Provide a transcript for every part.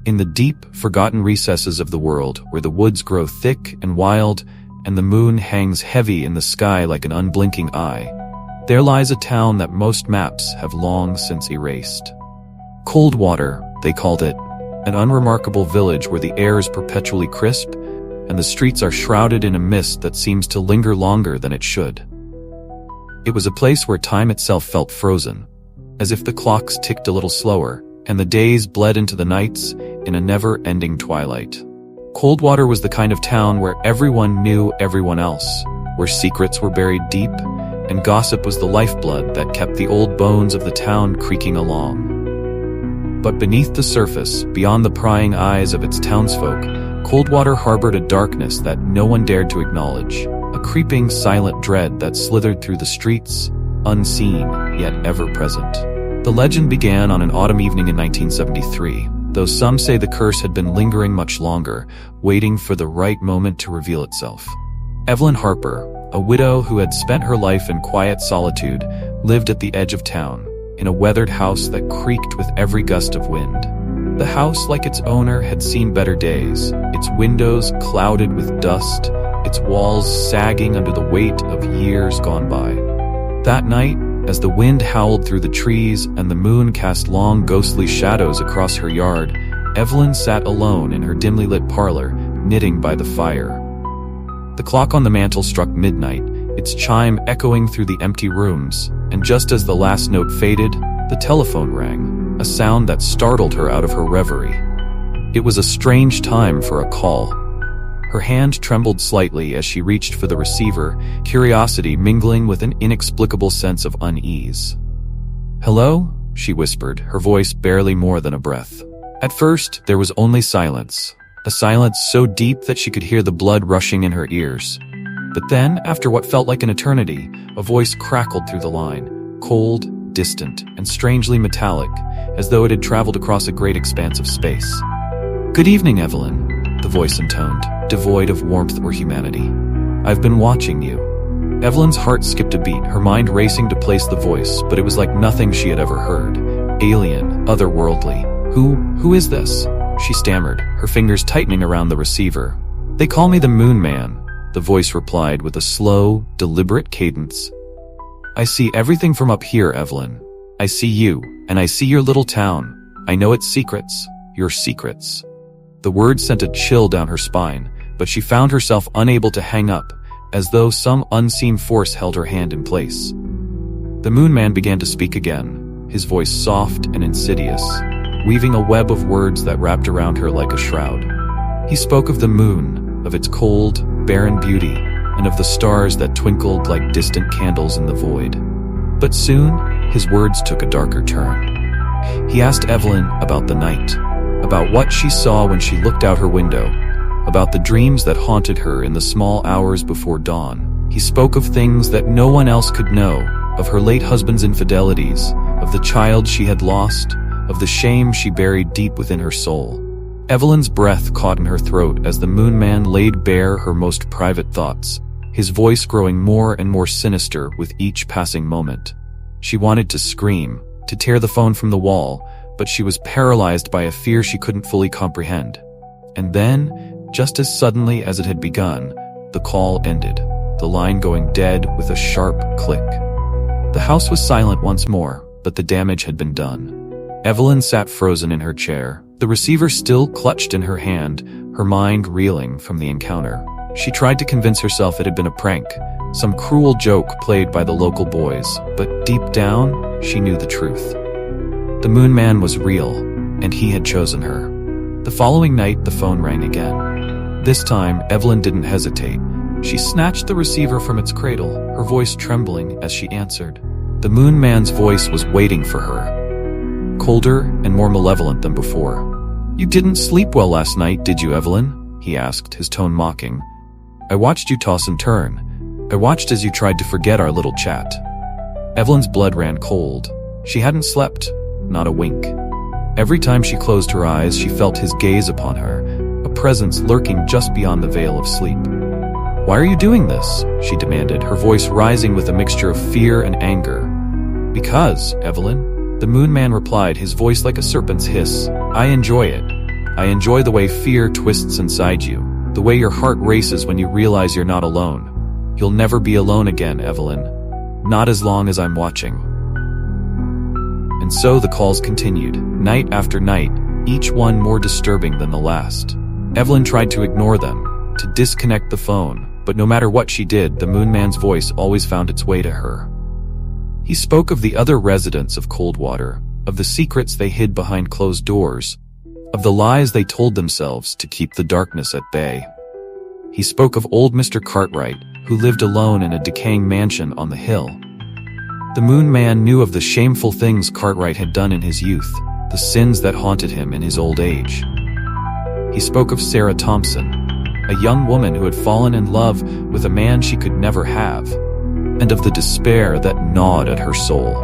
In the deep, forgotten recesses of the world, where the woods grow thick and wild, and the moon hangs heavy in the sky like an unblinking eye, there lies a town that most maps have long since erased. Coldwater, they called it, an unremarkable village where the air is perpetually crisp, and the streets are shrouded in a mist that seems to linger longer than it should. It was a place where time itself felt frozen, as if the clocks ticked a little slower, and the days bled into the nights in a never-ending twilight. Coldwater was the kind of town where everyone knew everyone else, where secrets were buried deep, and gossip was the lifeblood that kept the old bones of the town creaking along. But beneath the surface, beyond the prying eyes of its townsfolk, Coldwater harbored a darkness that no one dared to acknowledge, a creeping, silent dread that slithered through the streets, unseen, yet ever-present. The legend began on an autumn evening in 1973, though some say the curse had been lingering much longer, waiting for the right moment to reveal itself. Evelyn Harper, a widow who had spent her life in quiet solitude, lived at the edge of town, in a weathered house that creaked with every gust of wind. The house, like its owner, had seen better days, its windows clouded with dust, its walls sagging under the weight of years gone by. That night, as the wind howled through the trees and the moon cast long ghostly shadows across her yard, Evelyn sat alone in her dimly lit parlor, knitting by the fire. The clock on the mantel struck midnight, its chime echoing through the empty rooms, and just as the last note faded, the telephone rang, a sound that startled her out of her reverie. It was a strange time for a call. Her hand trembled slightly as she reached for the receiver, curiosity mingling with an inexplicable sense of unease. "Hello?" she whispered, her voice barely more than a breath. At first, there was only silence, a silence so deep that she could hear the blood rushing in her ears. But then, after what felt like an eternity, a voice crackled through the line, cold, distant, and strangely metallic, as though it had traveled across a great expanse of space. "Good evening, Evelyn," the voice intoned, devoid of warmth or humanity. "I've been watching you." Evelyn's heart skipped a beat, her mind racing to place the voice, but it was like nothing she had ever heard. Alien, otherworldly. Who is this?" she stammered, her fingers tightening around the receiver. "They call me the Moon Man," the voice replied with a slow, deliberate cadence. "I see everything from up here, Evelyn. I see you, and I see your little town. I know its secrets, your secrets." The words sent a chill down her spine, but she found herself unable to hang up, as though some unseen force held her hand in place. The Moon Man began to speak again, his voice soft and insidious, weaving a web of words that wrapped around her like a shroud. He spoke of the moon, of its cold, barren beauty, and of the stars that twinkled like distant candles in the void. But soon, his words took a darker turn. He asked Evelyn about the night, about what she saw when she looked out her window, about the dreams that haunted her in the small hours before dawn. He spoke of things that no one else could know, of her late husband's infidelities, of the child she had lost, of the shame she buried deep within her soul. Evelyn's breath caught in her throat as the Moon Man laid bare her most private thoughts, his voice growing more and more sinister with each passing moment. She wanted to scream, to tear the phone from the wall, but she was paralyzed by a fear she couldn't fully comprehend. And then, just as suddenly as it had begun, the call ended, the line going dead with a sharp click. The house was silent once more, but the damage had been done. Evelyn sat frozen in her chair, the receiver still clutched in her hand, her mind reeling from the encounter. She tried to convince herself it had been a prank, some cruel joke played by the local boys, but deep down, she knew the truth. The Moon Man was real, and he had chosen her. The following night, the phone rang again. This time, Evelyn didn't hesitate. She snatched the receiver from its cradle, her voice trembling as she answered. The Moon Man's voice was waiting for her, colder and more malevolent than before. "You didn't sleep well last night, did you, Evelyn?" he asked, his tone mocking. "I watched you toss and turn. I watched as you tried to forget our little chat." Evelyn's blood ran cold. She hadn't slept, not a wink. Every time she closed her eyes, she felt his gaze upon her, a presence lurking just beyond the veil of sleep. "Why are you doing this?" she demanded, her voice rising with a mixture of fear and anger. "Because, Evelyn," the Moon Man replied, his voice like a serpent's hiss. "I enjoy it. I enjoy the way fear twists inside you, the way your heart races when you realize you're not alone. You'll never be alone again, Evelyn. Not as long as I'm watching." And so the calls continued, night after night, each one more disturbing than the last. Evelyn tried to ignore them, to disconnect the phone, but no matter what she did, the Moon Man's voice always found its way to her. He spoke of the other residents of Coldwater, of the secrets they hid behind closed doors, of the lies they told themselves to keep the darkness at bay. He spoke of old Mr. Cartwright, who lived alone in a decaying mansion on the hill. The Moon Man knew of the shameful things Cartwright had done in his youth, the sins that haunted him in his old age. He spoke of Sarah Thompson, a young woman who had fallen in love with a man she could never have, and of the despair that gnawed at her soul.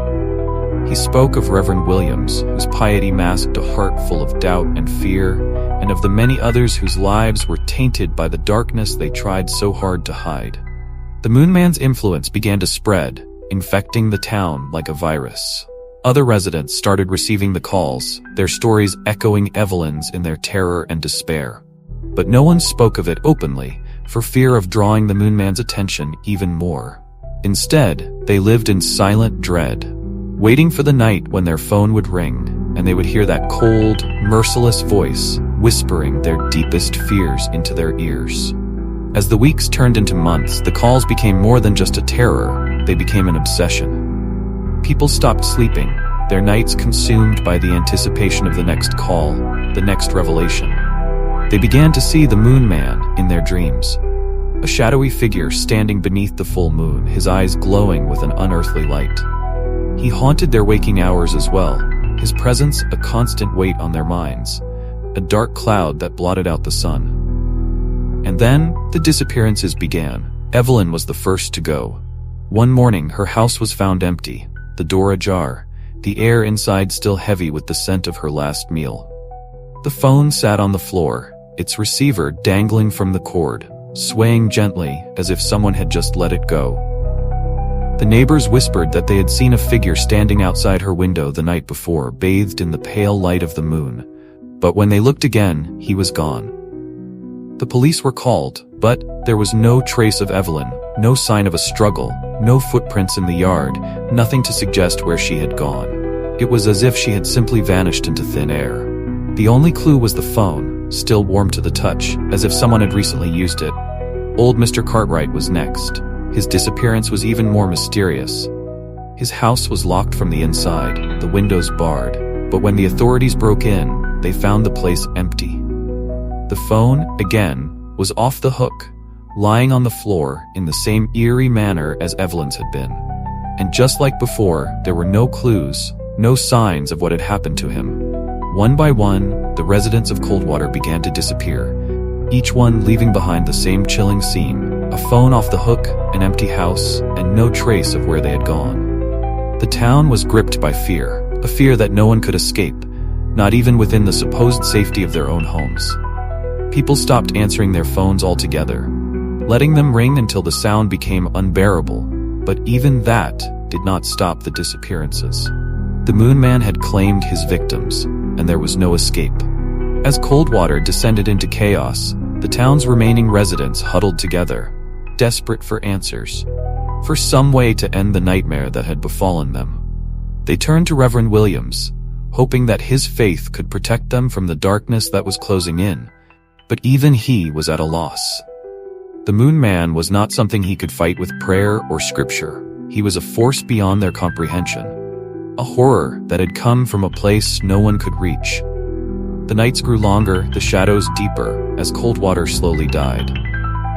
He spoke of Reverend Williams, whose piety masked a heart full of doubt and fear, and of the many others whose lives were tainted by the darkness they tried so hard to hide. The Moon Man's influence began to spread, infecting the town like a virus. Other residents started receiving the calls, their stories echoing Evelyn's in their terror and despair. But no one spoke of it openly, for fear of drawing the Moon Man's attention even more. Instead, they lived in silent dread, waiting for the night when their phone would ring, and they would hear that cold, merciless voice whispering their deepest fears into their ears. As the weeks turned into months, the calls became more than just a terror, they became an obsession. People stopped sleeping, their nights consumed by the anticipation of the next call, the next revelation. They began to see the Moon Man in their dreams. A shadowy figure standing beneath the full moon, his eyes glowing with an unearthly light. He haunted their waking hours as well, his presence a constant weight on their minds, a dark cloud that blotted out the sun. And then, the disappearances began. Evelyn was the first to go. One morning, her house was found empty, the door ajar, the air inside still heavy with the scent of her last meal. The phone sat on the floor, its receiver dangling from the cord, swaying gently as if someone had just let it go. The neighbors whispered that they had seen a figure standing outside her window the night before, bathed in the pale light of the moon. But when they looked again, he was gone. The police were called, but there was no trace of Evelyn, no sign of a struggle, no footprints in the yard, nothing to suggest where she had gone. It was as if she had simply vanished into thin air. The only clue was the phone, still warm to the touch, as if someone had recently used it. Old Mr. Cartwright was next. His disappearance was even more mysterious. His house was locked from the inside, the windows barred, but when the authorities broke in, they found the place empty. The phone, again, was off the hook, lying on the floor in the same eerie manner as Evelyn's had been. And just like before, there were no clues, no signs of what had happened to him. One by one, the residents of Coldwater began to disappear, each one leaving behind the same chilling scene, a phone off the hook, an empty house, and no trace of where they had gone. The town was gripped by fear, a fear that no one could escape, not even within the supposed safety of their own homes. People stopped answering their phones altogether, letting them ring until the sound became unbearable, but even that did not stop the disappearances. The Moon Man had claimed his victims, and there was no escape. As Coldwater descended into chaos, the town's remaining residents huddled together, desperate for answers, for some way to end the nightmare that had befallen them. They turned to Reverend Williams, hoping that his faith could protect them from the darkness that was closing in, but even he was at a loss. The Moon Man was not something he could fight with prayer or scripture. He was a force beyond their comprehension, a horror that had come from a place no one could reach. The nights grew longer, the shadows deeper, as Coldwater slowly died.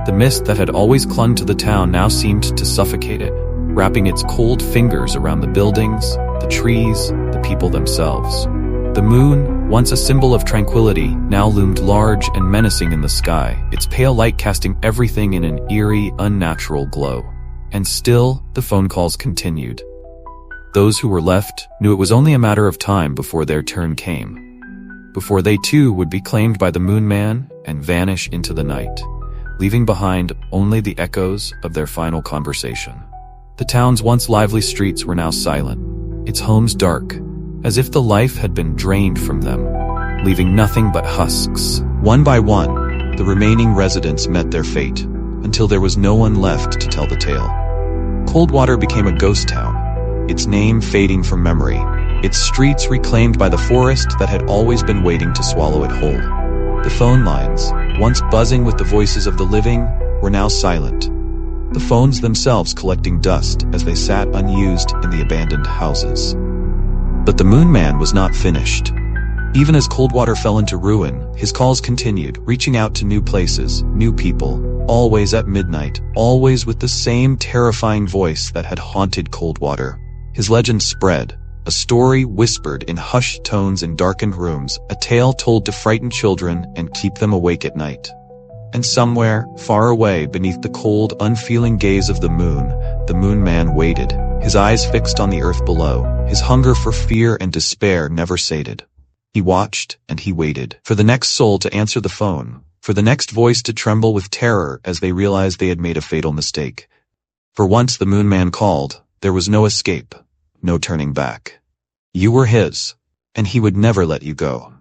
The mist that had always clung to the town now seemed to suffocate it, wrapping its cold fingers around the buildings, the trees, the people themselves. The moon, once a symbol of tranquility, now loomed large and menacing in the sky, its pale light casting everything in an eerie, unnatural glow. And still, the phone calls continued. Those who were left knew it was only a matter of time before their turn came, before they too would be claimed by the Moon Man and vanish into the night, leaving behind only the echoes of their final conversation. The town's once lively streets were now silent, its homes dark, as if the life had been drained from them. leaving nothing but husks. One by one, the remaining residents met their fate, until there was no one left to tell the tale. Coldwater became a ghost town, its name fading from memory, its streets reclaimed by the forest that had always been waiting to swallow it whole. The phone lines, once buzzing with the voices of the living, were now silent, the phones themselves collecting dust as they sat unused in the abandoned houses. But the Moon Man was not finished. Even as Coldwater fell into ruin, his calls continued, reaching out to new places, new people, always at midnight, always with the same terrifying voice that had haunted Coldwater. His legend spread, a story whispered in hushed tones in darkened rooms, a tale told to frighten children and keep them awake at night. And somewhere, far away beneath the cold, unfeeling gaze of the Moon Man waited, his eyes fixed on the earth below, his hunger for fear and despair never sated. He watched and he waited for the next soul to answer the phone, for the next voice to tremble with terror as they realized they had made a fatal mistake. For once the Moon Man called, there was no escape, no turning back. You were his, and he would never let you go.